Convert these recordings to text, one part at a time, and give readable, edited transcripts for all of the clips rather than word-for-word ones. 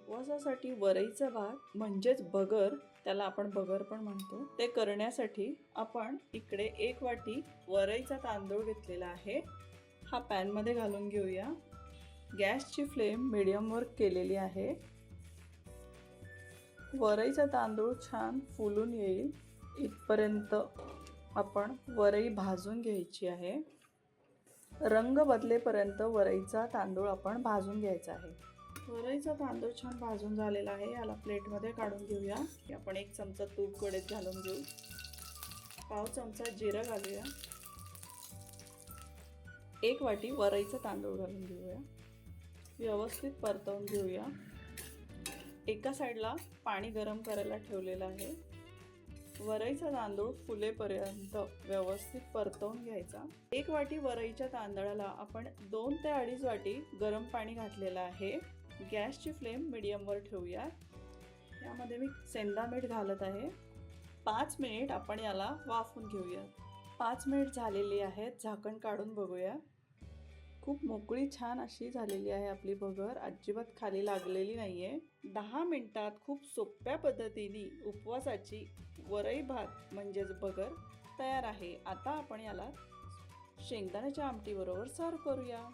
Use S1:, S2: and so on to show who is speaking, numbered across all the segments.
S1: उपवासासाठी वरईचा भात म्हणजेच भगर, त्याला आपण भगर पण म्हणतो, ते करण्यासाठी आपण इकडे 1 वाटी वरईचा तांदूळ घेतलेला आहे. हा पॅनमध्ये घालून घेऊया. गॅसची फ्लेम मीडियमवर केलेली आहे. वरईचा तांदूळ छान फुलून येईल इथपर्यंत आपण वरई भाजून घ्यायची आहे. रंग बदलेपर्यंत वरईचा तांदूळ आपण भाजून घ्यायचा आहे. वरईचा तांदूळ छान भाजून झालेला आहे. याला प्लेटमध्ये काढून घेऊया. आपण 1 चमचा तूप कढईत घालून घेऊ. पाव चमचा जिरं घालूया. 1 वाटी वरईचा तांदूळ घालून घेऊया. व्यवस्थित परतवून घेऊया. एका साईडला पाणी गरम करायला ठेवलेलं आहे. वरईचा तांदूळ फुलेपर्यंत व्यवस्थित परतवून घ्यायचा. 1 वाटी वरईच्या तांदळाला आपण 2 ते 2.5 वाटी गरम पाणी घातलेलं आहे. गॅसची फ्लेम मीडियमवर ठेवूया. यामध्ये मी सेंधा मीठ घालत आहे. 5 मिनिट आपण याला वाफवून घेऊया. 5 मिनिट झालेली आहेत. झाकण काढून बघूया. खूप मोकळी छान अशी झालेली आहे आपली भगर. अजिबात खाली लागलेली नाहीये. 10 मिनिटात खूप सोप्या पद्धतीने उपवासाची वरई भात म्हणजेच भगर तयार आहे. आता आपण याला शेंगदाण्याच्या आमटी बरोबर सर्व करूया.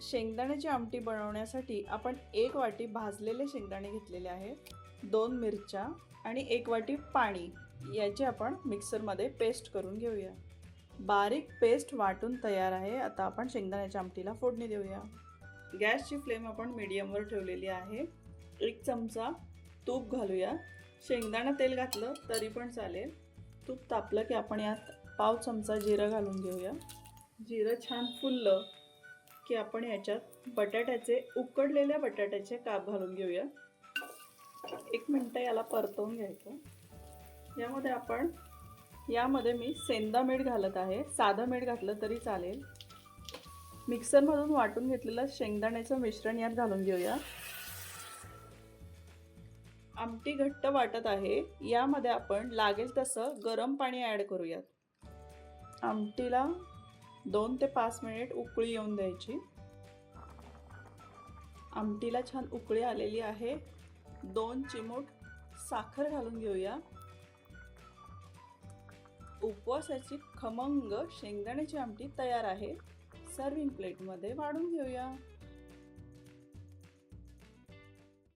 S1: शेंगदाण्याची आमटी बनवण्यासाठी आपण 1 वाटी भाजलेले शेंगदाणे घेतलेले आहेत. 2 मिरच्या आणि 1 वाटी पाणी याची आपण मिक्सरमध्ये पेस्ट करून घेऊया. बारीक पेस्ट वाटून तयार आहे. आता आपण शेंगदाण्याच्या आमटीला फोडणी देऊया. गॅसची फ्लेम आपण मीडियमवर ठेवलेली आहे. 1 चमचा तूप घालूया. शेंगदाणा तेल घातलं तरी पण चालेल. तूप तापलं की आपण यात पाव चमचा जिरं घालून घेऊया. जिरं छान फुललं की आपण याच्यात उकडलेल्या बटाट्याचे काप घालून घेऊया. 1 मिनिट याला परतवून घ्यायचं. यामध्ये मी सेंधा मीठ घालत आहे. साधं मीठ घातलं तरी चालेल. मिक्सरमधून वाटून घेतलेलं शेंगदाण्याचं मिश्रण यात घालून घेऊया. आमटी घट्ट वाटत आहे. यामध्ये आपण लागेल तसं गरम पाणी ॲड करूयात. आमटीला 2 ते 5 मिनिट उकळी येऊन द्यायची. आमटीला छान उकळी आलेली आहे. 2 चिमूट साखर घालून घेऊया. उपवासाची खमंग शेंगदाण्याची आमटी तयार आहे. सर्विंग प्लेटमध्ये वाढून घेऊया.